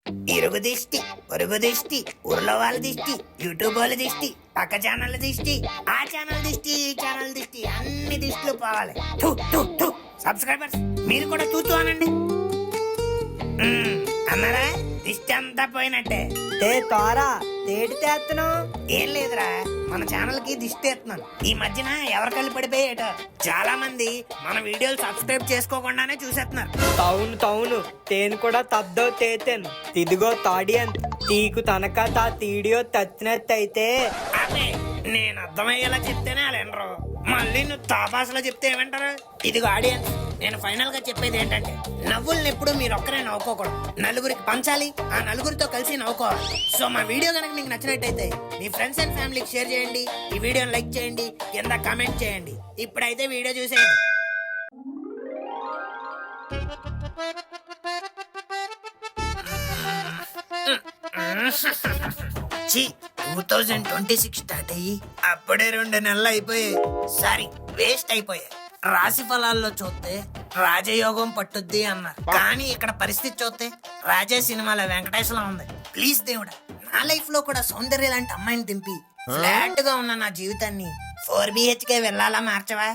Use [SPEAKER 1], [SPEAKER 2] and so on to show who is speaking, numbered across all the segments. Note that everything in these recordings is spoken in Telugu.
[SPEAKER 1] ఇరుగు దిష్టి, పొరుగు దిష్టి, ఊర్లో వాళ్ళ దిష్టి, యూట్యూబ్ వాళ్ళ దిష్టి, పక్క ఛానల్ దిష్టి, ఆ ఛానల్ దిష్టి, ఈ ఛానల్ దిష్టి, అన్ని దిష్టిలు పోవాలి. సబ్స్క్రైబర్స్ మీరు కూడా తూతూ అనండి. అన్నారా? దిష్టి అంతా పోయినట్టే.
[SPEAKER 2] తోరా తేటి తేస్తున్నావు?
[SPEAKER 1] ఏం లేదురా, మన ఛానల్ కి దిష్టి ఎత్తున్నాను. ఈ మధ్యన ఎవరు కలిపి పడిపోయేట చాలా మంది మన వీడియోలు సబ్స్క్రైబ్ చేసుకోకుండానే చూసేస్తున్నారు.
[SPEAKER 2] తౌను తేను కూడా తద్దో తేతేను ఇదిగో తాడియన్ తీకు తనక తా తీడియో తచ్చినట్టయితే
[SPEAKER 1] అదే నేను అర్థమయ్యేలా చెప్తేనే వాళ్ళు వినరు. మళ్ళీ నువ్వు తాపాసలో చెప్తే ఏమంటారు? ఇదిగో ఆడియన్స్, నేను ఫైనల్ గా చెప్పేది ఏంటంటే నవ్వుల్ని ఎప్పుడు మీరు ఒక్కరే నవ్వుకోకూడదు, నలుగురికి పంచాలి, ఆ నలుగురితో కలిసి నవ్వుకోవాలి. సో మా వీడియో కనుక మీకు నచ్చినట్టయితే మీ ఫ్రెండ్స్ అండ్ ఫ్యామిలీకి షేర్ చేయండి, ఈ వీడియోని లైక్ చేయండి, కింద కామెంట్ చేయండి. ఇప్పుడైతే వీడియో చూసేయండి. 2026 స్టార్ట్ అయ్యి అప్పుడే 2 నెలలు అయిపోయాయి. సారీ, వేస్ట్ అయిపోయాయి. రాశి ఫలాల్లో చూస్తే రాజయోగం పట్టుద్ది అన్నారు, కానీ ఇక్కడ పరిస్థితి చూస్తే రాజా సినిమాలో వెంకటేశ్వరం ఉంది. ప్లీజ్ దేవుడా, నా లైఫ్ లో కూడా సౌందర్య లాంటి అమ్మాయిని దింపి ఫ్లాట్ గా ఉన్న నా జీవితాన్ని 4 BHK వెళ్ళాలా మార్చవా?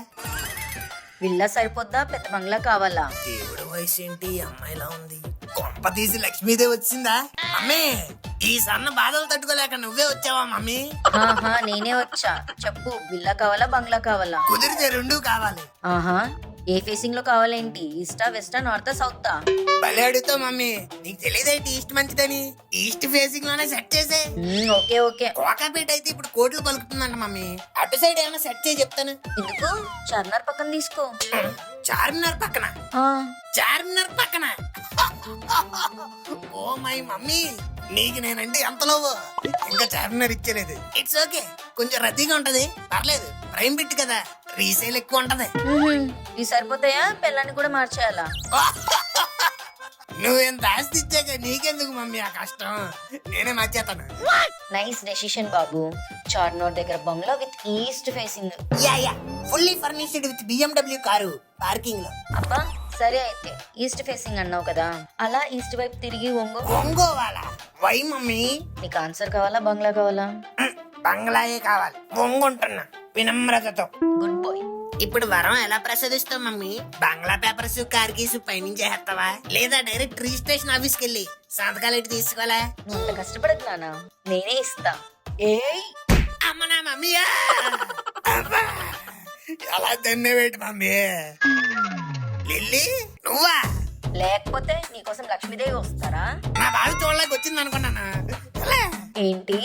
[SPEAKER 3] విల్లా సరిపోద్దా, పెద్ద బంగ్లా కావాలా?
[SPEAKER 1] దేవుడు వయసు ఏంటి అమ్మాయిలా ఉంది? కొంప తీసి లక్ష్మీదేవి వచ్చిందా? మమ్మీ, ఈ సన్న బాధలు తట్టుకోలేక నువ్వే వచ్చావా మమ్మీ?
[SPEAKER 3] ఆహా, నేనే వచ్చా. చెప్పు, విల్లా కావాలా బంగ్లా కావాలా?
[SPEAKER 1] కుదిరితే 2 కావాలి.
[SPEAKER 3] ఆహా, ఏ ఫేసింగ్ లో కావాలేంటి? ఈస్టా, వెస్టా, నార్తా, సౌతా?
[SPEAKER 1] భలే అడుగుతా మమ్మీ, నీకు తెలియదేంటి ఈస్ట్ మంచిదని? ఈస్ట్ ఫేసింగ్ లోనే సెట్ చేసే.
[SPEAKER 3] ఓకే.
[SPEAKER 1] కోకాపేట అయితే ఇప్పుడు కోట్లు పలుకుతుందంట మమ్మీ. అటు సైడ్ ఏమైనా సెట్ చేసి చెప్తాను.
[SPEAKER 3] ఎందుకు? చార్మినార్ పక్కన తీసుకో.
[SPEAKER 1] చార్మినార్ పక్కన?
[SPEAKER 3] ఆ,
[SPEAKER 1] చార్మినార్ పక్కన? ఓ మై మమ్మీ, నీకు నేనంటే ఎంతలో ఇంకా చార్మినార్ ఇచ్చలేదు. ఇట్స్ ఓకే, కొంచెం రద్దీగా ఉంటది, పర్లేదు. ప్రైమ్ బిట్ కదా, రీసేల్ ఎక్కువ ఉంటది.
[SPEAKER 3] ఇవి సరిపోతాయా? పిల్లని కూడా మార్చేయాలా?
[SPEAKER 1] నువ్వెంత ఆస్తి ఇచ్చాక నీకెందుకు మమ్మీ ఆ కష్టం? నేనే మార్చేస్తాను.
[SPEAKER 3] నైస్ డెసిషన్ బాబు. చార్మినార్ దగ్గర బంగ్లా with east facing.
[SPEAKER 1] Yeah fully furnished with BMW car parking లో.
[SPEAKER 3] అబ్బా, సరే అయితే ఈస్ట్ ఫేసింగ్ అన్నావు కదా, అలా ఈస్ట్ వైపు తిరిగి
[SPEAKER 1] ఒంగోవాలా? Why mummy?
[SPEAKER 3] నీకు ఆన్సర్ కావాలా బంగ్లా కావాలా?
[SPEAKER 1] బంగ్లాయే కావాలి, ఒంగుంటున్నా వినమ్రతతో.
[SPEAKER 3] Good bye.
[SPEAKER 1] ఇప్పుడు వరం ఎలా ప్రసాదిస్తావు మమ్మీ? బంగ్లా పేపర్స్ కార్ కీసు పైనుంచి వేస్తావా, లేదా డైరెక్ట్ రిజిస్ట్రేషన్ ఆఫీస్కి వెళ్ళి సంతకాలు ఇటు తీసుకోవాలా?
[SPEAKER 3] నువ్వు అంత కష్టపడదు నాన్న, నేనే ఇస్తా.
[SPEAKER 1] ఏయ్ అమ్మ నా మమ్మీయా! అబ్బా, ఎలా ధన్యవేటి మమ్మీ. లిల్లీ నువ్వా?
[SPEAKER 3] లేకపోతే నీకోసం లక్ష్మీదేవి వస్తారా?
[SPEAKER 1] నా బాధ చూడలేక వచ్చింది అనుకున్నానా?
[SPEAKER 3] ఏంటి,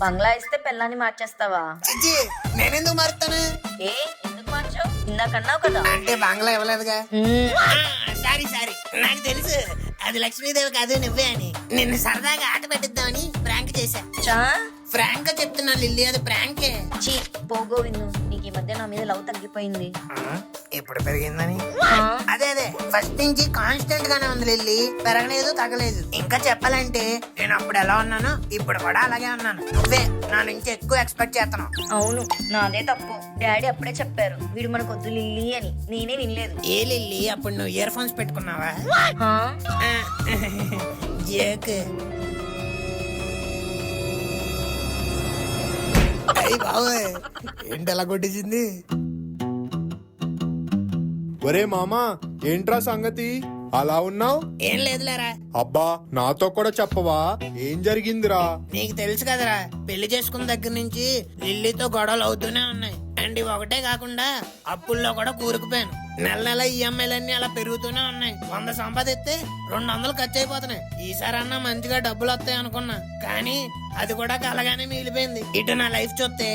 [SPEAKER 3] బంగ్లా ఇస్తే పిల్లాన్ని మార్చేస్తావా?
[SPEAKER 1] చిచ్చి, నేనెందుకు మారుతాను?
[SPEAKER 3] ఏ, ఎందుకు మార్చావు? ఇందాకన్నావు కదా.
[SPEAKER 1] అంటే బంగ్లా ఇవ్వలేదుగా. సారీ నాకు తెలుసు, అది లక్ష్మీదేవి కాదు నువ్వే అని. నిన్ను సరదాగా ఆట పెట్టిద్దామని ప్రాంక్ చేశా. ఫ్రాంక్ గా చెప్తున్నా లిల్లీ, అది ప్రాంకే.
[SPEAKER 3] చీ పోగో విన్ను, నీకు ఈ మధ్య నా మీద లవ్ తగ్గిపోయింది.
[SPEAKER 1] ఎప్పుడు పెరిగిందని? అదే ఫస్ట్ నుంచి కాన్స్టెంట్ గానే ఉంది లిల్లీ, పెరగలేదు తగ్గలేదు. ఇంకా చెప్పాలంటే నేను అప్పుడు ఎలా ఉన్నానో ఇప్పుడు కూడా అలాగే ఉన్నాను. నువ్వే నా నుంచి ఎక్కువ ఎక్స్పెక్ట్ చేస్తున్నావు.
[SPEAKER 3] అవును, నాదే తప్పు. డాడీ అప్పుడే చెప్పారు వీడు మనకు వద్దు లిల్లీ అని, నేనే వినలేదు.
[SPEAKER 1] ఏ లిల్లీ, అప్పుడు నువ్వు ఇయర్ ఫోన్స్ పెట్టుకున్నావా? జేక్ బాబోయ్, ఏంటి ఎలా కొట్టేసింది?
[SPEAKER 4] ఒరే మామా, ఏంట్రా సంగతి అలా ఉన్నావు?
[SPEAKER 1] ఏం లేదులేరా.
[SPEAKER 4] అబ్బా, నాతో కూడా చెప్పవా, ఏం జరిగిందిరా?
[SPEAKER 1] నీకు తెలుసు కదరా, పెళ్లి చేసుకున్న దగ్గర నుంచి లిల్లీతో గొడవలు అవుతూనే ఉన్నాయి. అండ్ ఒకటే కాకుండా అప్పుల్లో కూడా కూరుకుపోయాను. నెల ఈఎంఐలన్నీ అలా పెరుగుతూనే ఉన్నాయి. 100 సంపాదిస్తే 200 ఖర్చు అయిపోతున్నాయి. ఈసారి అన్నా మంచిగా డబ్బులు వస్తాయి అనుకున్నా, కానీ అది కూడా కలగానే మిగిలిపోయింది. ఇటు నా లైఫ్ చూస్తే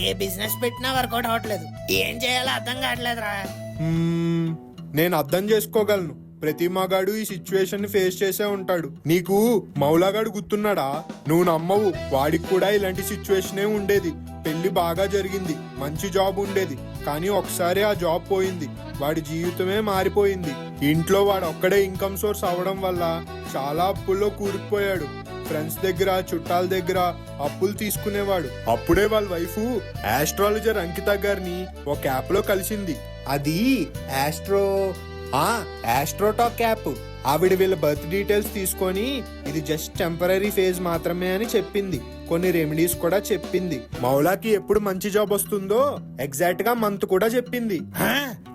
[SPEAKER 1] ఏ బిజినెస్ పెట్టినా వర్కౌట్ అవ్వట్లేదు. ఏం చేయాలో అర్థం కావట్లేదురా.
[SPEAKER 4] నేను అర్థం చేసుకోగలను. ప్రతి మగాడు ఈ సిచ్యువేషన్ ని ఫేస్ చేసే ఉంటాడు. నీకు మౌలాగాడు గుర్తున్నాడా? నువ్వు నమ్మవు, వాడికి కూడా ఇలాంటి సిచ్యువేషనే ఉండేది. పెళ్లి బాగా జరిగింది, మంచి జాబ్ ఉండేది, కానీ ఒకసారి ఆ జాబ్ పోయింది, వాడి జీవితమే మారిపోయింది. ఇంట్లో వాడు ఒక్కడే ఇన్కమ్ సోర్స్ అవడం వల్ల చాలా అప్పుల్లో కూరుకుపోయాడు. ఫ్రెండ్స్ దగ్గర, చుట్టాల దగ్గర అప్పులు తీసుకునేవాడు. అప్పుడే వాళ్ళ వైఫ్ ఆస్ట్రాలజర్ అంకిత గారిని ఒక యాప్ లో కలిసింది. అది ఆస్ట్రోటాక్ యాప్. ఆవిడ వీళ్ళ బర్త్ డీటెయిల్స్ తీసుకొని ఇది జస్ట్ టెంపరీ ఫేజ్ మాత్రమే అని చెప్పింది. కొన్ని రెమెడీస్ కూడా చెప్పింది. మౌలాకి ఎప్పుడు మంచి జాబ్ వస్తుందో ఎగ్జాక్ట్ గా మంత్ కూడా చెప్పింది.
[SPEAKER 1] ఆ,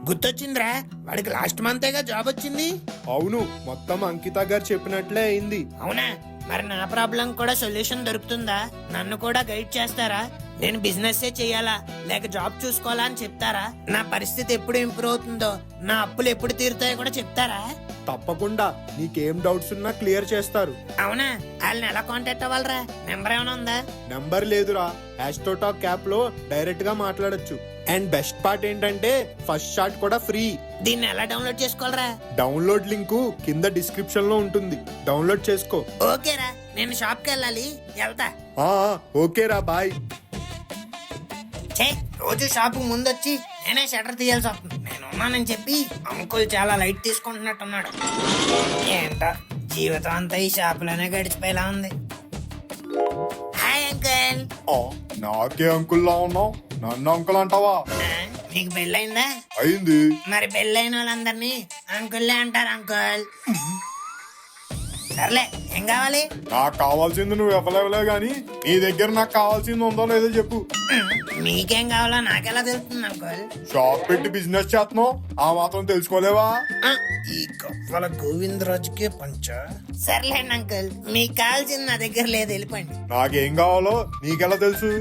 [SPEAKER 1] గుర్తొచ్చిందిరా, వాడికి లాస్ట్ మంతేగా జాబ్ వచ్చింది.
[SPEAKER 4] అవును, మొత్తం అంకిత గారు చెప్పినట్లే అయింది.
[SPEAKER 1] అవునా? మరి నా ప్రాబ్లం కూడా సొల్యూషన్ దొరుకుతుందా? నన్ను కూడా గైడ్ చేస్తారా? నేను బిజినెస్ చేయాలా లేక జాబ్ చూసుకోవాలా అని చెప్తారా? నా పరిస్థితి ఎప్పుడు ఇంప్రూవ్ అవుతుందో, నా అప్పులు ఎప్పుడు తీరుతాయో కూడా చెప్తారా?
[SPEAKER 4] తప్పకుండా నీకేం డౌట్స్ ఉన్నా క్లియర్ చేస్తారు.
[SPEAKER 1] అవునా? వాళ్ళని ఎలా కాంటాక్ట్ అవ్వాలరా? నెంబర్ ఏమైనా ఉందా?
[SPEAKER 4] నంబర్ లేదురా, ఆస్ట్రోటాక్ యాప్ లో డైరెక్ట్ గా మాట్లాడొచ్చు. అండ్ బెస్ట్ పార్ట్ ఏంటంటే ఫస్ట్ షాట్ కూడా ఫ్రీ.
[SPEAKER 1] దీన్ని ఎలా డౌన్లోడ్ చేసుకోవాలరా?
[SPEAKER 4] డౌన్లోడ్ లింకు కింద డిస్క్రిప్షన్ లో ఉంటుంది, డౌన్లోడ్ చేసుకో.
[SPEAKER 1] ఓకేరా, నేను షాప్ కి వెళ్ళాలి, వెళ్తా.
[SPEAKER 4] ఓకేరా, బాయ్.
[SPEAKER 1] ఛే, రోజు షాపు ముందొచ్చి నేనే షటర్ తీయాల్సి వస్తుంది. నేను ఉన్నానని చెప్పి అంకుల్ చాలా లైట్ తీసుకుంటున్నట్టున్నాడు. ఏంటో జీవితం అంతా ఈ షాపులోనే గడిచిపోయేలా ఉంది. Hi uncle.
[SPEAKER 4] నాకే అంకుల్లా ఉన్నావు, నన్ను అంకుల్ అంటావా?
[SPEAKER 1] మీకు పెళ్ళయిందా?
[SPEAKER 4] అయింది.
[SPEAKER 1] మరి పెళ్ళైన వాళ్ళందరినీ అంకుల్లే అంటారు అంకుల్. సర్లే, ఏం కావాలి?
[SPEAKER 4] నాకు కావాల్సింది నువ్వు ఇవ్వలేవులే గాని నీ దగ్గర నాకు కావాల్సింది ఉందో లేదో చెప్పు.
[SPEAKER 1] మీకేం కావాలో నాకెలా తెలుస్తుంది అంకుల్?
[SPEAKER 4] షాప్ పెట్టి బిజినెస్ చేస్తున్నావు, ఆ మాత్రం తెలుసుకోలేవా?
[SPEAKER 1] ఈ గొప్పల గోవిందరాజుకే పంచ. సర్లేండి అంకుల్, మీకు కావాల్సింది నా దగ్గర లేదు, వెళ్ళిపోండి.
[SPEAKER 4] నాకేం కావాలో నీకెలా తెలుసు?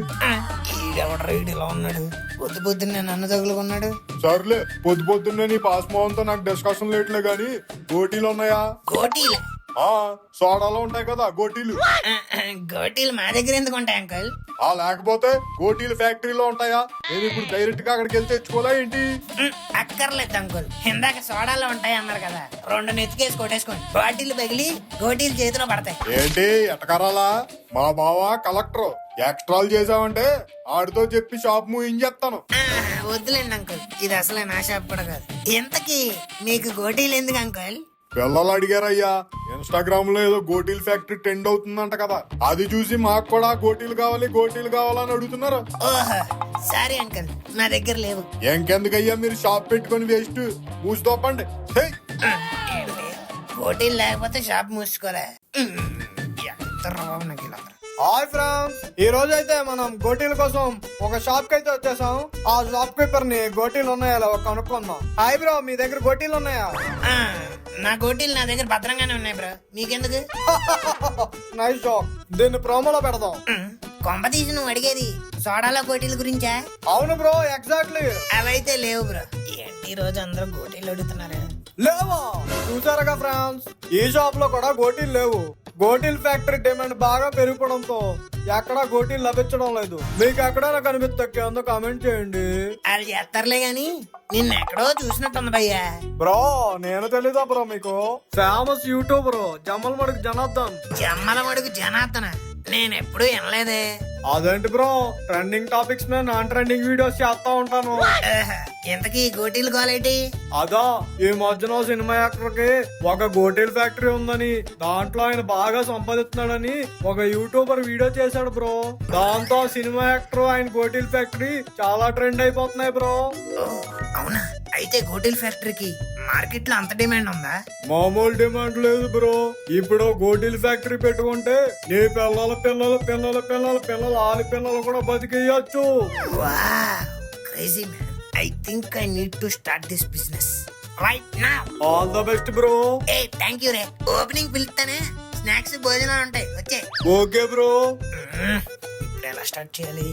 [SPEAKER 1] ఈడెవడ్రా ఈడిలా ఉన్నాడు, పొద్దు పొద్దున్నే నన్ను తగులుకున్నాడు.
[SPEAKER 4] సర్లే, పొద్దు పొద్దున్నే నీ పాస్ మోహన్తో నాకు డిస్కషన్ లేట్లే గాని గోటీలు ఉన్నాయా?
[SPEAKER 1] గోటీలు?
[SPEAKER 4] సోడాలో ఉంటాయి కదా గోటీలు.
[SPEAKER 1] గోటీలు మా దగ్గర ఎందుకు ఉంటాయి అంకుల్?
[SPEAKER 4] లేకపోతే గోటీలు ఫ్యాక్టరీలో ఉంటాయా? నేను ఇప్పుడు డైరెక్ట్ గా అక్కడికి వెళ్ళి తెచ్చుకోలే ఏంటి?
[SPEAKER 1] అక్కర్లేదు అంకుల్, ఇందాక సోడాలో ఉంటాయి అన్నారు కదా, 2 నెత్తికేసి కొట్టేసుకోండి, బాటిల్ పగిలి గోటీలు చేతిలో పడతాయి.
[SPEAKER 4] ఏంటి ఎటకరాలా? మా బావ కలెక్టర్, ఎక్స్ట్రాలు చేసావంటే ఆడితో చెప్పి షాప్ మూయించేస్తాను.
[SPEAKER 1] వద్దులేండి అంకుల్, ఇది అసలే నా షాప్ కూడా కాదు. ఇంతకీ మీకు గోటీలు ఎందుకు అంకుల్?
[SPEAKER 4] పిల్లలు అడిగారయ్యా, ఇన్స్టాగ్రామ్ లో ఏదో గోటీలు ఫ్యాక్టరీ ట్రెండ్ అవుతుందంట కదా, అది చూసి మాకు కూడా గోటీలు కావాలని అడుగుతున్నారు.
[SPEAKER 1] ఓహో, సారీ అంకుల్, నా దగ్గర లేవు.
[SPEAKER 4] ఇంకెందుకయ్యా మీరు షాప్ పెట్టుకొని వేస్ట్, మూసి తోపండి.
[SPEAKER 1] గోటీలు లేకపోతే షాప్ మూసుకోలే. ఎంత రావు నాకు ఇలా.
[SPEAKER 2] హాయ్ ఫ్రెండ్స్, ఈ రోజు అయితే మనం గోటీల కోసం ఒక షాప్ కి అయితే వచ్చేసాం. ఆ షాప్ కీపర్ ని గోటీలు ఉన్నాయా కనుక్కుందాం. హాయ్ బ్రో, మీ దగ్గర గోటీలు ఉన్నాయా?
[SPEAKER 1] నా గోటీలు నా దగ్గర భద్రంగానే ఉన్నాయి బ్రో, మీకెందుకు?
[SPEAKER 2] నైస్ జాబ్, దీన్ని ప్రోమోలో పెడదాం.
[SPEAKER 1] కొంప తీసి నువ్వు అడిగేది సోడాల గోటీల గురించా?
[SPEAKER 2] అవును బ్రో, ఎగ్జాక్ట్లీ.
[SPEAKER 1] అవైతే లేవు బ్రో. ఏంటి ఈ రోజు అందరూ గోటీలు అడుగుతున్నారు?
[SPEAKER 2] లేవా? చూసారుగా ఫ్రెండ్స్, ఈ షాప్ లో కూడా గోటీలు లేవు. గోటీల్ ఫ్యాక్టరీ డిమాండ్ బాగా పెరిగిపోవడంతో ఎక్కడా గోటీలు లభించడం లేదు. మీకు ఎక్కడైనా కనిపిస్తే కింద కామెంట్ చేయండి.
[SPEAKER 1] వాళ్ళు చేస్తారులే గాని నిన్న ఎక్కడో చూసినట్టుంది భయ్యా.
[SPEAKER 2] బ్రో, నేను తెలీదా బ్రో మీకు? Famous youtuber Jammalamadugu Janardhan.
[SPEAKER 1] జమ్మలమడుగు జనార్దన? నేను ఎప్పుడు వినలేదే.
[SPEAKER 2] అదేంటి బ్రో, ట్రెండింగ్ టాపిక్స్ మీద నాన్ ట్రెండింగ్ వీడియోస్ చేస్తా ఉంటాను.
[SPEAKER 1] ఇంతకీ గోటీలు గోలేటి?
[SPEAKER 2] అదా, ఈ మధ్యన సినిమా యాక్టర్ కి ఒక గోటీల్ ఫ్యాక్టరీ ఉందని, దాంట్లో ఆయన బాగా సంపాదిస్తున్నాడని ఒక యూట్యూబర్ వీడియో చేశాడు బ్రో. దాంతో సినిమా యాక్టర్ ఆయన గోటీల్ ఫ్యాక్టరీ చాలా ట్రెండ్ అయిపోతున్నాయి బ్రో.
[SPEAKER 1] అవునా? అయితే గోటీల్ ఫ్యాక్టరీకి మార్కెట్ లో అంత డిమాండ్ ఉందా?
[SPEAKER 2] మామూలు డిమాండ్ లేదు బ్రో. ఇప్పుడు గోటీల్ ఫ్యాక్టరీ పెట్టుకుంటే నీ పిల్లల పిల్లల పిల్లల పిల్లల పిల్లల ఆలి పిల్లలు కూడా బతికేయచ్చు.
[SPEAKER 1] Crazy man, I think I need to start this business right now.
[SPEAKER 2] All the best bro.
[SPEAKER 1] ఏ థ్యాంక్ యూ రే. ఓపెనింగ్ పిలుస్తానే, స్నాక్స్ భోజనాలు ఉంటాయి, వచ్చే.
[SPEAKER 2] Okay bro.
[SPEAKER 1] ఇప్పుడు ఎలా స్టార్ట్ చేయాలి?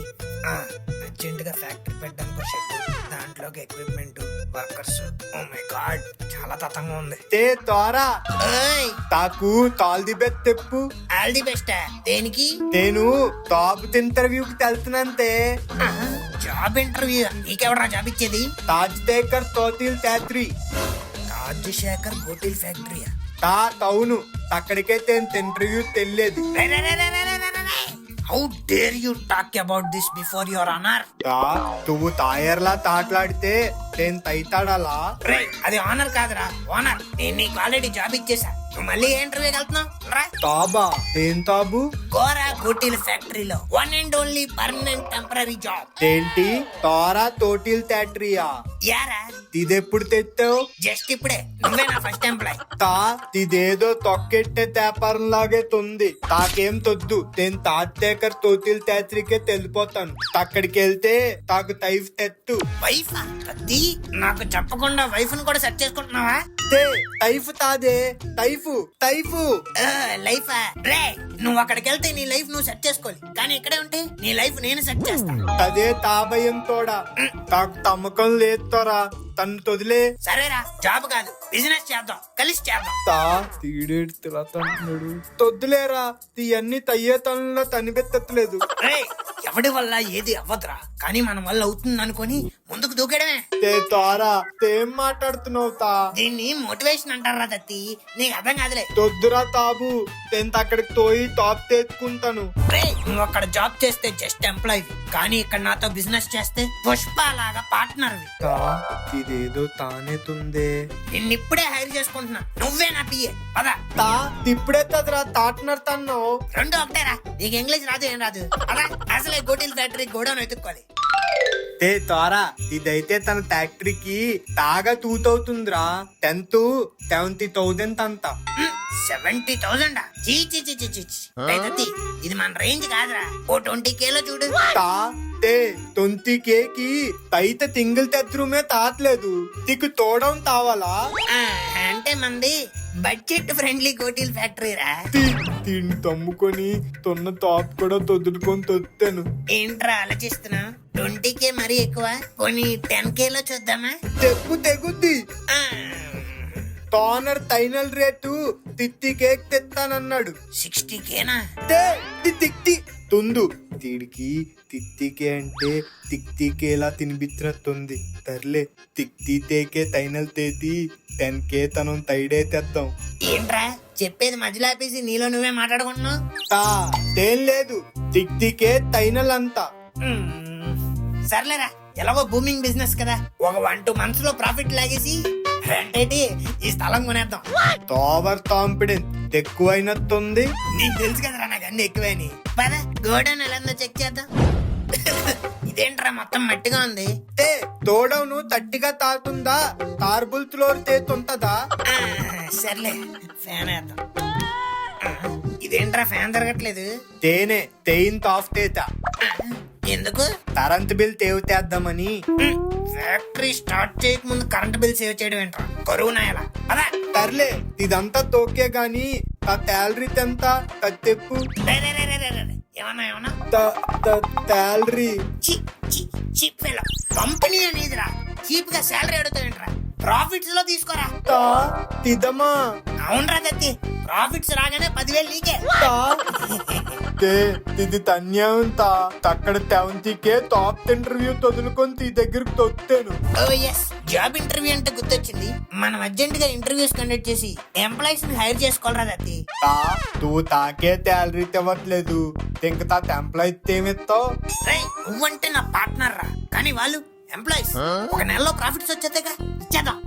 [SPEAKER 1] అర్జెంట్ గా ఫ్యాక్టరీ పెట్టడానికి ఒక షెడ్, దాంట్లోకి equipment, workers. Oh my god, చాలా తతంగా ఉంది.
[SPEAKER 2] తారా
[SPEAKER 1] ఓయ్,
[SPEAKER 2] తాకు తాల్ ది బెస్ట్ తెప్పు.
[SPEAKER 1] All the best. దేనికి?
[SPEAKER 2] నేను టాప్ ఇంటర్వ్యూకి వెళ్తున్నాంతే.
[SPEAKER 1] Job interview? నీకెవడరా జాబ్ ఇచ్చేది?
[SPEAKER 2] తాజ్ టేకర్ తోతిల్ తాత్రి.
[SPEAKER 1] తాజ్ శేఖర్ గోటీల్ ఫ్యాక్టరీయా?
[SPEAKER 2] అవును, అక్కడికే ఇంటర్వ్యూ తెలియదు.
[SPEAKER 1] How dare you talk about this before your honour?
[SPEAKER 2] నువ్వు తాయర్లా తాట్లాడితే నేను తైతాడాలా?
[SPEAKER 1] అది ఆనర్ కాదురా, ఓనర్. నేను నీకు ఆల్రెడీ జాబ్ ఇచ్చేసా, నువ్వు మళ్ళీ ఏ ఇంటర్వ్యూకి వెళ్తున్నావు?
[SPEAKER 2] తాబా? ఏం తాబు?
[SPEAKER 1] గోరా గోటీల ఫ్యాక్టరీలో 1 and only permanent temporary job.
[SPEAKER 2] ఏంటి తోరా తోటిల్ ఫ్యాక్టరీయా?
[SPEAKER 1] యారా
[SPEAKER 2] ఇదెప్పుడు తెచ్చావు?
[SPEAKER 1] జస్ట్ ఇప్పుడే. నువ్వే నా ఫస్ట్ ఎంప్లాయ్.
[SPEAKER 2] తా ఇదేదో తొక్కెట్టే వ్యాపారం లాగే తుంది. తాకేం తొద్దు, నేను తాతేకర్ తోటిల్ ఫ్యాక్టరీకే తెలిపోతాను. అక్కడికి వెళ్తే తాకు టైఫ్ తెత్తు.
[SPEAKER 1] వైఫ్ కత్తి, నాకు చెప్పకుండా వైఫ్ ను కూడా సెట్ చేసుకుంటున్నావా?
[SPEAKER 2] టైఫ్ తాదే, టైఫ్ టైఫ్.
[SPEAKER 1] లైఫా రే, నువ్వు అక్కడికి వెళ్తే నీ లైఫ్ నువ్వు సెట్ చేసుకోవాలి, కానీ ఇక్కడే ఉంటే నీ లైఫ్ నేను సెట్ చేస్తాను.
[SPEAKER 2] అదే తాభయం తోడా, తాకు తమ్మకం లేదు తోరా, తను తొదిలే.
[SPEAKER 1] సరేరా, జాబ్ కాదు బిజినెస్ చేద్దాం, కలిసి చేద్దాం.
[SPEAKER 2] తా తీడేడు తిరుగుతున్నాడు. తొద్దులేరా, ఇవన్నీ తయ్యే తనంలో తనిపెత్తలేదు.
[SPEAKER 1] రే, ఎవడి వల్ల ఏది అవ్వదురా, కానీ మన వల్ల అవుతుంది అనుకొని ముందుకు దూకేయడమే.
[SPEAKER 2] తోరా ఏం మాట్లాడుతున్నావు తా?
[SPEAKER 1] దీన్ని మోటివేషన్ అంటారా దత్తి, నీకు అర్థం కాదులే.
[SPEAKER 2] తొద్దురా తాబు, నేను అక్కడికి తోయి టాప్ తెచ్చుకుంటాను.
[SPEAKER 1] రే, నువ్వు అక్కడ జాబ్ చేస్తే జస్ట్ ఎంప్లాయ్, కానీ ఇక్కడ నాతో బిజినెస్ చేస్తే పుష్ప లాగా పార్ట్నర్.
[SPEAKER 2] తా ఇదేదో తానే తుందే.
[SPEAKER 1] నిన్నిప్పుడే హైర్ చేసుకుంటున్నా, నువ్వే నా పిఏ. పద.
[SPEAKER 2] తా ఇప్పుడే తదరా తాటనర్ తన్నావు.
[SPEAKER 1] రెండు ఒకటేరా, నీకు ఇంగ్లీష్ రాదు ఏం రాదు. అలా అసలే గోటీల్ ఫ్యాక్టరీ గోడౌన్ వెతుక్కోవాలి.
[SPEAKER 2] తోరా ఇదైతే తన ఫ్యాక్టరీకి తాగా 2,000రా. 10th 70,000 అంతా.
[SPEAKER 1] 70,000 చీ చీ చీ చీ చీ. రే దత్తి, ఇది మన రేంజ్ కాదురా. ఓ 20K లో చూడు.
[SPEAKER 2] తా 20K కి పైత తింగిల్ తెద్దురుమే తాతలేదు. నీకు తోడం తావాలా?
[SPEAKER 1] అంటే మంది బడ్జెట్ ఫ్రెండ్లీ గోటీల్ ఫ్యాక్టరీ రా.
[SPEAKER 2] దీన్ని తమ్ముకొని తొన్న తాప్ కూడా తొద్దుకొని తొత్తాను.
[SPEAKER 1] ఏంట్రా ఆలోచిస్తున్నా? 20K మరీ ఎక్కువ, కొన్ని 10K లో చూద్దామా?
[SPEAKER 2] చెప్పు తెగుద్ది. టోనర్ ఫైనల్ రేటు 50K తెస్తానన్నాడు.
[SPEAKER 1] 60Kనా?
[SPEAKER 2] తిత్తి తుందు తీడికి 50K అంటే 60Kలా తినిపించినట్టుంది. తర్లే 60K ఫైనల్ తేతి 10K తనం తైడే తెద్దాం.
[SPEAKER 1] ఏంట్రా చెప్పేది మధ్యలో ఆపేసి నీలో నువ్వే మాట్లాడుకుంటున్నావు?
[SPEAKER 2] ఏం లేదు, 60K ఫైనల్ అంతా.
[SPEAKER 1] సర్లేరా, ఎలాగో బూమింగ్ బిజినెస్ కదా, ఒక 1-2 months లో ప్రాఫిట్ లాగేసి రెంటేటి ఈ స్థలం కొనేద్దాం.
[SPEAKER 2] ఓవర్ కాన్ఫిడెన్స్ ఎక్కువైనట్టుంది.
[SPEAKER 1] నీకు తెలుసు కదరా నాకు అన్ని ఎక్కువని. పద గోడౌన్ ఎలా ఉందో చెక్ చేద్దాం. ఇదేంట్రా మొత్తం మట్టిగా ఉంది?
[SPEAKER 2] తోడవును తట్టిగా తాతుందా? టార్బుల్ ఫ్లోర్ తేతుంటదా?
[SPEAKER 1] సర్లే, ఫ్యాన్ వేద్దాం. ఇదేంట్రా ఫ్యాన్ తిరగట్లేదు?
[SPEAKER 2] తేనే తెయిన్ తాఫ్ తేత.
[SPEAKER 1] ఎందుకు?
[SPEAKER 2] కరెంట్ బిల్ తేవుతేద్దామని.
[SPEAKER 1] ఫ్యాక్టరీ స్టార్ట్ చేయక ముందు కరెంట్ బిల్ సేవ్ చేయడం ఏంట్రా, కరువు నాయలా. అదా
[SPEAKER 2] తర్లే ఇదంతా తోకే గాని ఆ శాలరీ ఎంత తెప్పు.
[SPEAKER 1] ఏమన్నా
[SPEAKER 2] శాలరీ
[SPEAKER 1] కంపెనీ అనేదిరా, చీప్ గా శాలరీ అడుగుతావేంట్రా? ప్రాఫిట్స్ లో తీసుకోరా.
[SPEAKER 2] తిదమా?
[SPEAKER 1] అవునరా దత్తి, ప్రాఫిట్స్ రాగానే 10,000 నీకే.
[SPEAKER 2] ఇది తన్యంతా అక్కడ 70K టాప్ ఇంటర్వ్యూ తొదులుకొని నీ దగ్గరకు తొత్తాను.
[SPEAKER 1] జాబ్ ఇంటర్వ్యూ అంటే గుర్తొచ్చింది, మనం అర్జెంట్ గా ఇంటర్వ్యూస్ కండక్ట్ చేసి ఎంప్లాయీస్ ని హైర్ చేసుకోవాలరా దత్తి.
[SPEAKER 2] నువ్వు తాకే శాలరీ ఇవ్వట్లేదు, ఇంకా ఎంప్లాయీ ఏమిస్తావు?
[SPEAKER 1] నువ్వంటే నా పార్ట్నర్ రా, కానీ వాళ్ళు ఎంప్లాయీస్. ఒక నెలలో ప్రాఫిట్స్ వచ్చేదేగా ఇచ్చేద్దాం.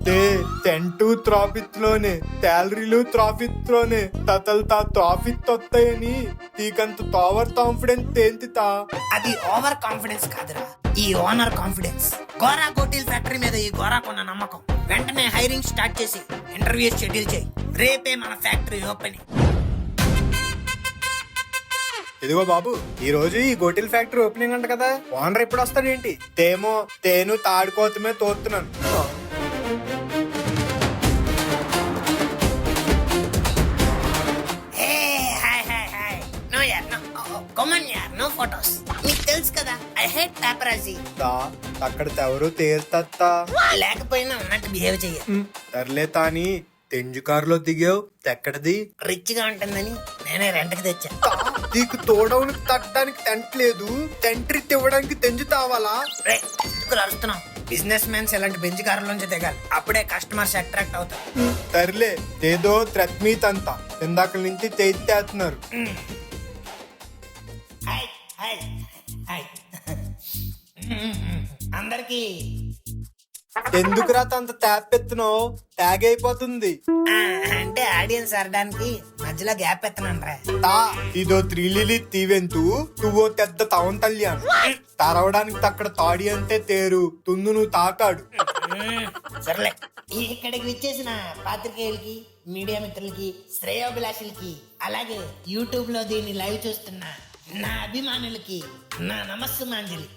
[SPEAKER 2] 10 to ప్రాఫిట్ లోనే శాలరీలు ప్రాఫిట్ లోనే తతలు ప్రాఫిట్ వస్తాయని నీకంత ఓవర్ కాన్ఫిడెన్స్ ఏంటితా?
[SPEAKER 1] అది ఓవర్ కాన్ఫిడెన్స్ కాదురా, ఈ ఓనర్ కాన్ఫిడెన్స్. గోరా గోటీల్ ఫ్యాక్టరీ మీద ఈ గోరాకున్న నమ్మకం. వెంటనే హైరింగ్ స్టార్ట్ చేసి ఇంటర్వ్యూ షెడ్యూల్ చేయి. రేపే మన ఫ్యాక్టరీ ఓపెనింగ్.
[SPEAKER 2] ఇదిగో బాబు, ఈ రోజు ఈ గోటిల్ ఫ్యాక్టరీ ఓపెనింగ్ అంట కదా, ఓనర్ ఎప్పుడు వస్తాడేంటి? తేను తాడుకోతమే తోస్తున్నాను.
[SPEAKER 1] No photos. మీకు తెలుసు కదా, ఐ హేట్ పేపరాజీ.
[SPEAKER 2] అక్కడ ఎవరు తేల్తా
[SPEAKER 1] లేకపోయినా ఉన్నట్టు బిహేవ్ చెయ్యాలి.
[SPEAKER 2] సర్లే తాని తెంజు కారులో దిగావు, ఎక్కడది?
[SPEAKER 1] రిచ్ గా ఉంటుందని నేనే రెంట్కి తెచ్చా.
[SPEAKER 2] నీకు తోడవును తట్టడానికి టెంట్ లేదు, టెంట్రీ ఇవ్వడానికి తెంజు తావాలా?
[SPEAKER 1] అరుస్తున్నావు. బిజినెస్ మ్యాన్స్ ఇలాంటి బెంచ్ కారులోంచి దిగాలి, అప్పుడే కస్టమర్స్ అట్రాక్ట్ అవుతారు.
[SPEAKER 2] సర్లే, ఏదో థ్రెట్ మీట్ అంతా ఇందాక నుంచి చేస్తున్నారు.
[SPEAKER 1] అందరికి
[SPEAKER 4] ఎందుకురా అంత ట్యాప్ ఎత్తున్నావు? ట్యాగ్ అయిపోతుంది.
[SPEAKER 1] అంటే ఆడియన్స్ అరడానికి మధ్యలో గ్యాప్ ఎత్తనండ్రా.
[SPEAKER 4] తా ఇదో త్రిలిలి తీవెంతు నువ్వో తెద్ద తవన్ కళ్యాణ్ తరవడానికి తక్కడ తాడి అంటే తేరు తుందు నువ్వు తాకాడు.
[SPEAKER 1] సర్లే, ఇక్కడికి విచ్చేసిన పాత్రికేయులకి, మీడియా మిత్రులకి, శ్రేయోభిలాషులకి, అలాగే యూట్యూబ్ లో దీన్ని లైవ్ చూస్తున్న నా అభిమానులకి నా నమస్సు మాంజలి.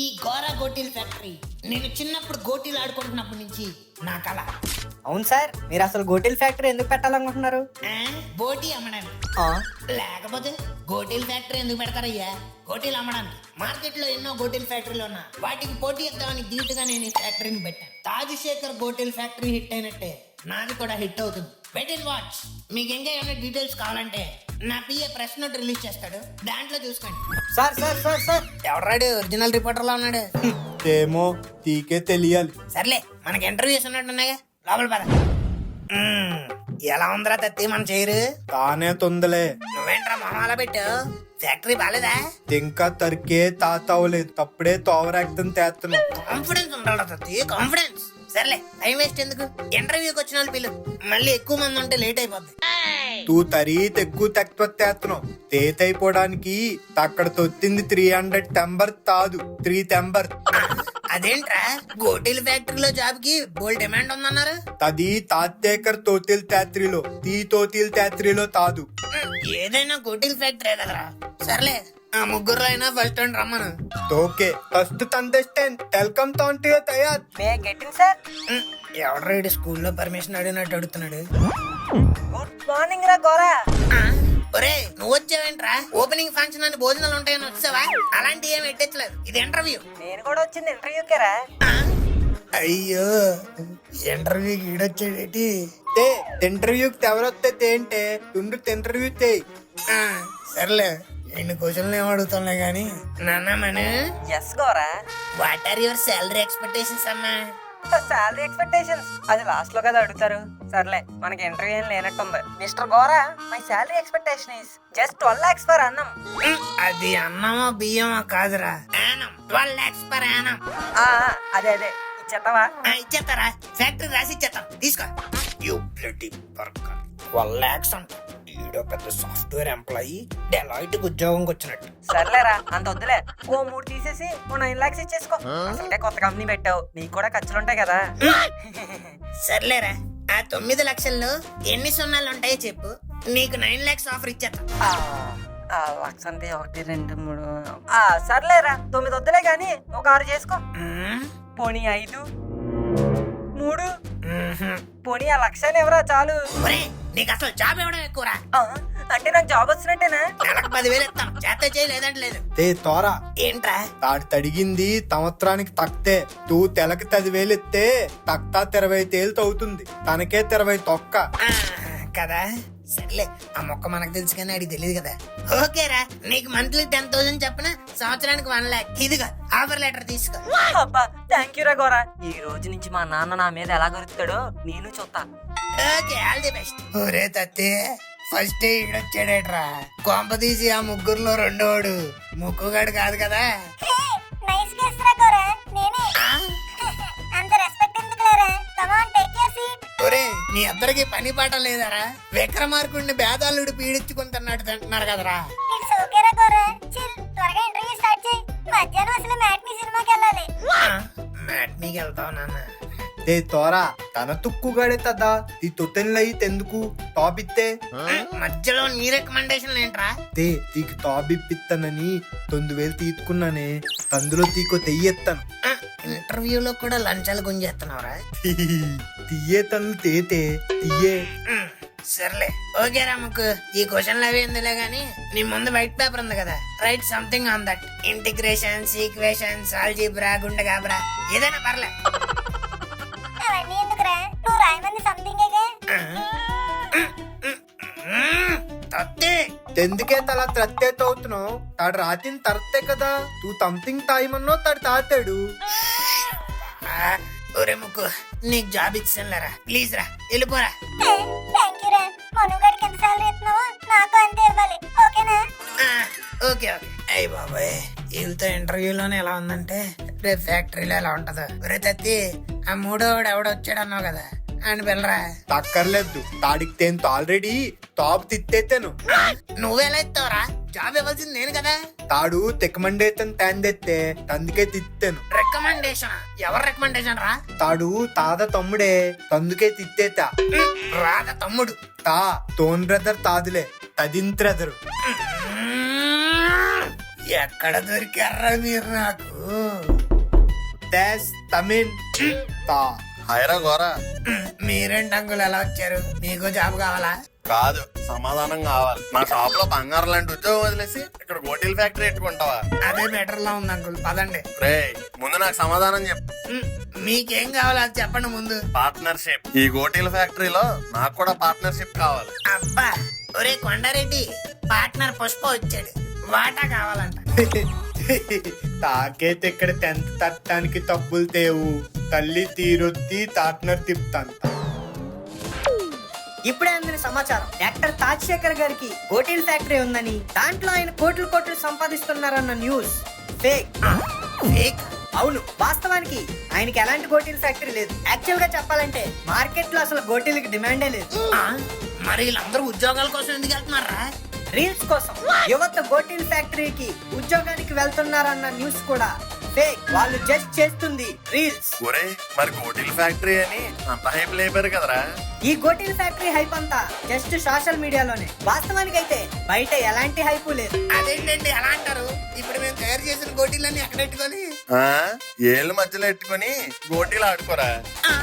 [SPEAKER 1] ఈ గోరా గోటీల ఫ్యాక్టరీ నేను చిన్నప్పుడు గోటీలు ఆడుకుంటున్నప్పటి నుంచి నా కళ.
[SPEAKER 5] అవును సార్, మీరు అసలు గోటిల్ ఫ్యాక్టరీ ఎందుకు పెట్టాలనుకుంటున్నారు?
[SPEAKER 1] బోటీ అమ్మడానికి. లేకపోతే గోటీల ఫ్యాక్టరీ ఎందుకు పెడతారయ్యా? గోటీలు అమ్మడానికి. మార్కెట్ లో ఎన్నో గోటీల ఫ్యాక్టరీలు ఉన్నా వాటికి పోటీ ఇద్దామని ధీటుగా నేను ఈ ఫ్యాక్టరీని పెట్టాను. తాజ్ శేఖర్ గోటీల ఫ్యాక్టరీ హిట్ అయినట్టే నాది కూడా హిట్ అవుతుంది. Wait and watch. మీకు ఇంకా ఏమైనా డీటెయిల్స్ కావాలంటే నా పిఏ ప్రెస్ నోట్ రిలీజ్ చేస్తాడు, దాంట్లో చూసుకోండి.
[SPEAKER 5] సార్ సార్ సార్ సార్
[SPEAKER 1] ఎవరాడు ఒరిజినల్ రిపోర్టర్ లా ఉన్నాడు?
[SPEAKER 4] ఏమో తీకే తెలియాలి.
[SPEAKER 1] సర్లే, మనకి ఇంటర్వ్యూస్ ఉన్నట్టున్నాయిగా, లోపల పద. ఎలా ఉందిరా తత్తి మన చేయరు?
[SPEAKER 4] తానే తొందలే.
[SPEAKER 1] నువ్వేంట్రా మొహాల పెట్టు? ఫ్యాక్టరీ బాలేదా?
[SPEAKER 4] ఇంకా తరికే తాతవలేదు తప్పుడే తోవరాక్తం తేస్తున్నావు.
[SPEAKER 1] కాన్ఫిడెన్స్ ఉండాలి తత్తి, కాన్ఫిడెన్స్. సర్లే, టైం వేస్ట్ ఎందుకు, ఇంటర్వ్యూకి వచ్చిన వాళ్ళు పిలు. మళ్ళీ ఎక్కువ మంది ఉంటే లేట్ అయిపోద్ది.
[SPEAKER 4] తూ తరీ తెక్కు తెక్కు తేస్తున్నావు. తేతైపోవడానికి తక్కడ తొత్తింది 300 టెంబర్ తాదు 3 టెంబర్.
[SPEAKER 1] అదేంట్రా, గోటీల ఫ్యాక్టరీలో జాబ్ కి బోల్ డిమాండ్ ఉందన్నారు?
[SPEAKER 4] తది తాతేకర్ తోతిల్ తేత్రిలో తీ తోతిల్ తేత్రిలో తాదు.
[SPEAKER 1] ఏదైనా గోటీల ఫ్యాక్టరీ కదరా. సర్లే, ఆ ముగ్గురు అయినా ఫస్ట్ టైం రమ్మను.
[SPEAKER 4] ఓకే, ఫస్ట్ తండెస్టెన్ వెల్కమ్ తాంటే తయార్.
[SPEAKER 5] మే గెట్టింగ్ సార్.
[SPEAKER 1] ఎవడ్రా స్కూల్లో పర్మిషన్ అడిగినట్టు అడుగుతున్నాడు.
[SPEAKER 5] గుడ్ మార్నింగ్ రా గోరా.
[SPEAKER 1] ఒరే, నువ్వు వచ్చావేంట్రా? ఓపెనింగ్ ఫంక్షన్ అని భోజనాలు ఉంటాయని వచ్చావా? అలాంటి ఏమి ఎట్టట్లేదు, ఇది ఇంటర్వ్యూ.
[SPEAKER 5] నేను కూడా వచ్చింది ఇంటర్వ్యూకే రా.
[SPEAKER 1] అయ్యో, ఇంటర్వ్యూకి ఈడొచ్చాడేటి?
[SPEAKER 4] ఇంటర్వ్యూకి ఎవరొస్తే తేంటే తుండ్రు ఇంటర్వ్యూ తే.
[SPEAKER 1] సర్లే, ఎన్ని క్వశ్చన్లు ఏం అడుగుతాంలే గాని. నాన్నమ్మను,
[SPEAKER 5] yes Gora.
[SPEAKER 1] What are your salary expectations అమ్మా?
[SPEAKER 5] సాలరీ ఎక్స్పెక్టేషన్స్ అది లాస్ట్ లో కదా అడుగుతారు. సర్లే, మనకి ఇంటర్వ్యూ ఏం లేనట్టుంది. Mister Gora, my salary expectation is just 12 lakhs for అన్నం.
[SPEAKER 1] అది అన్నమో బియ్యమో కాదురా, యానం. 12 lakhs per annum.
[SPEAKER 5] అదే అదే ఇచ్చేస్తావా?
[SPEAKER 1] ఇచ్చేస్తారా? ఫ్యాక్టరీ రాసి ఇచ్చేస్తాం, తీసుకో. You bloody burger. 12 lakhs అంట. ఈడో పెద్ద సాఫ్ట్వేర్ ఎంప్లాయీ, డెలాయిట్ ఉద్యోగంకి వచ్చినట్టు.
[SPEAKER 5] సర్లేరా, అంత వద్దులే. ఓ 3 తీసేసి ఓ 9 lakhs ఇచ్చేసుకో. అసలే కొత్త కంపెనీ పెట్టావు, నీకు కూడా ఖర్చులుంటాయి కదా.
[SPEAKER 1] సర్లేరా, ఆ 9 లక్షల్లో ఎన్ని సున్నాలు ఉంటాయో చెప్పు, నీకు 9 lakhs ఆఫర్ ఇచ్చేస్తాం.
[SPEAKER 5] లక్ష అంటే 1 2 3. సర్లేరా, 9 వద్దులే గాని ఒక 6 చేసుకో. పోనీ 5 3. పోనీ ఆ లక్షని ఎవరా చాలు.
[SPEAKER 1] నీకు అసలు జాబ్ ఇవ్వడం ఎక్కువరా.
[SPEAKER 5] అంటే నాకు జాబ్ వచ్చినట్టేనా?
[SPEAKER 1] నెలకు 10,000 ఇస్తాను, చేస్తే చేయలేదంటే లేదు.
[SPEAKER 4] తే తోరా,
[SPEAKER 1] ఏంట్రా?
[SPEAKER 4] తాడు తడిగింది సంవత్సరానికి తక్తే. తూ తెలకి 10,000 ఇస్తే తక్తా 30 తేలితో అవుతుంది. తనకే 30 తొక్క
[SPEAKER 1] కదా. సర్లే, ఆ మొక్క మనకు తెలుసు కానీ అడిగి తెలియదు కదా. ఓకేరా, నీకు మంత్లీ 10,000 చెప్పిన, సంవత్సరానికి 1 lakh. ఇదిగో ఆఫర్ లెటర్ తీసుకో.
[SPEAKER 5] అబ్బా, థ్యాంక్ యూ రా గోరా. ఈ రోజు నుంచి మా నాన్న నా మీద ఎలా గొరుకుతాడో నేను చూస్తా.
[SPEAKER 1] Okay, all the best. ఒరే తత్తి, ఫస్ట్ ఈడొచ్చాడేట్రా. కొంప తీసి ఆ ముగ్గురులో రెండోడు ముక్కుగాడు కాదు కదా.
[SPEAKER 3] నైస్ గెస్ రా గోరా, నేనే. అంత రెస్పెక్ట్ ఎందుకు లేరా? Come on, take your seat.
[SPEAKER 1] ఒరే, నీ ఇద్దరికి పని పాట లేదరా? విక్రమార్కుడిని భేదాలుడు పీడించుకుంటున్నాడు అంటున్నారు కదరా.
[SPEAKER 3] ఇట్స్ ఓకే రా గోరా, చిల్. త్వరగా ఇంటర్వ్యూ స్టార్ట్ చేయి. మధ్యాహ్నం అసలు మ్యాట్నీ సినిమాకి వెళ్ళాలి.
[SPEAKER 1] మ్యాట్నీకి వెళ్తావు నాన్న.
[SPEAKER 4] తే తోరా, తన తుక్కుగాడే తదా ఈ తొత్తెన్లయి తెందుకు టాప్ ఇత్తే.
[SPEAKER 1] మధ్యలో నీ రికమెండేషన్ ఏంట్రా?
[SPEAKER 4] తే తీకి టాప్ ఇప్పిస్తానని 9,000 తీసుకున్నానే, అందులో తీకో తెయ్యెత్తాను.
[SPEAKER 1] ఇంటర్వ్యూలో కూడా లంచాలు గుంజేస్తున్నావురా.
[SPEAKER 4] తీయే తను తేతే తీయే.
[SPEAKER 1] సర్లే, ఓకే రాముకు, ఈ క్వశ్చన్లు అవి ఎందులే గానీ నీ ముందు వైట్ పేపర్ ఉంది కదా, write something on that. Integrations, equations, algebra, గుండెగాబ్రా, ఏదైనా పర్లే.
[SPEAKER 3] అవన్నీ ఎందుకురా? నువ్వు రాయమని సంథింగ్
[SPEAKER 4] ఎందుకే తలా త్రత్తే తోతున్నావు? తాడు రాతిని తరతే కదా, తూ సంథింగ్ తాయమన్నో తాడు తాతాడు.
[SPEAKER 1] ఒరే ముక్కు, నీకు జాబ్ ఇచ్చానులేరా, ప్లీజ్ రా, వెళ్ళిపోరా.
[SPEAKER 3] థ్యాంక్ యూ రా. మనుగాడికి ఎంత సాలరీ ఇస్తున్నావో నాకు అంతే ఇవ్వాలి, ఓకేనా?
[SPEAKER 1] Okay okay. అయ్యి బాబాయ్, వీళ్ళతో ఇంటర్వ్యూలోనే ఎలా ఉందంటే రేపు ఫ్యాక్టరీలో ఎలా ఉంటదో. ఒరే తత్తి, ఆ మూడోవాడు ఎవడొచ్చాడన్నావు కదా అని పిల్లరా.
[SPEAKER 4] తక్కర్లేదు, తాడికి తేంతో ఆల్రెడీ టాప్ తిత్తేతాను.
[SPEAKER 1] నువ్వెలా ఎత్తావురా? జాబ్ ఇవ్వాల్సింది నేను కదా.
[SPEAKER 4] తాడు తెక్కమండేతను తందెత్తే అందుకే తిత్తాను.
[SPEAKER 1] రికమెండేషన్? ఎవరు రికమెండేషన్ రా?
[SPEAKER 4] తాడు తాత తమ్ముడే తందుకే తిత్తేతా.
[SPEAKER 1] రాధ తమ్ముడు.
[SPEAKER 4] తా తోన్ బ్రదర్ తాదులే తదింత్రదరు.
[SPEAKER 1] ఎక్కడ దొరికారా మీరు నాకు?
[SPEAKER 4] దాస్ తమిళ్ తా.
[SPEAKER 6] హైరా గోరా
[SPEAKER 1] మీరేంటి అంకుల్ ఎలా వచ్చారు? మీకు జాబ్ కావాలా?
[SPEAKER 6] కాదు, సమాధానం కావాలి. నా షాప్ లో బంగారం లాంటి ఉద్యోగం వదిలేసి ఇక్కడ గోటీల ఫ్యాక్టరీ పెట్టుకుంటావా?
[SPEAKER 1] అదే బెటర్ లా ఉంది అంకుల్, పదండి.
[SPEAKER 6] రే, ముందు నాకు సమాధానం చెప్పు.
[SPEAKER 1] మీకేం కావాలో అది చెప్పండి ముందు.
[SPEAKER 6] పార్ట్నర్షిప్. ఈ గోటీల ఫ్యాక్టరీలో నాకు కూడా పార్ట్నర్షిప్ కావాలి.
[SPEAKER 1] అబ్బా, ఒరే కొండారెడ్డి, పార్ట్నర్ పుష్ప వచ్చాడు, వాటా కావాలంట.
[SPEAKER 4] తాకైతే ఇక్కడ 10th తట్టానికి తప్పులు తేవు. తల్లి తీరొత్తి తాట్నర్ తిప్పుతాంత.
[SPEAKER 5] ఇప్పుడే అందిన సమాచారం, యాక్టర్ తాజ్ శేఖర్ గారికి హోటల్ ఫ్యాక్టరీ ఉందని, దాంట్లో ఆయన కోట్లు కోట్లు సంపాదిస్తున్నారన్న న్యూస్ ఫేక్.
[SPEAKER 1] ఫేక్?
[SPEAKER 5] అవును, వాస్తవానికి ఆయనకి ఎలాంటి గోటీల ఫ్యాక్టరీ లేదు. యాక్చువల్ గా చెప్పాలంటే మార్కెట్ లో అసలు గోటీలకి డిమాండే లేదు.
[SPEAKER 1] మరి వీళ్ళందరూ ఉద్యోగాల కోసం ఎందుకు వెళ్తున్నారా?
[SPEAKER 5] రీల్స్ కోసం యువత గోటీల ఫ్యాక్టరీకి ఉద్యోగానికి వెళ్తున్నారన్న న్యూస్ కూడా ఫేక్. వాళ్ళు జస్ట్ చేస్తుంది రీల్స్.
[SPEAKER 6] ఒరే, మరి గోటీల ఫ్యాక్టరీ అని అంత హైప్ లేపారు కదరా.
[SPEAKER 5] ఈ గోటీల ఫ్యాక్టరీ హైప్ అంతా జస్ట్ సోషల్ మీడియాలోనే. వాస్తవానికి అయితే బయట ఎలాంటి హైపు లేదు.
[SPEAKER 1] అదేంటండి ఎలా అంటారు? ఇప్పుడు మేము తయారు చేసిన గోటీలన్నీ ఎక్కడ పెట్టుకొని
[SPEAKER 6] ఏళ్ళ మధ్యలో ఎట్టుకొని గోటీలు ఆడుకోరా.
[SPEAKER 1] ఆ,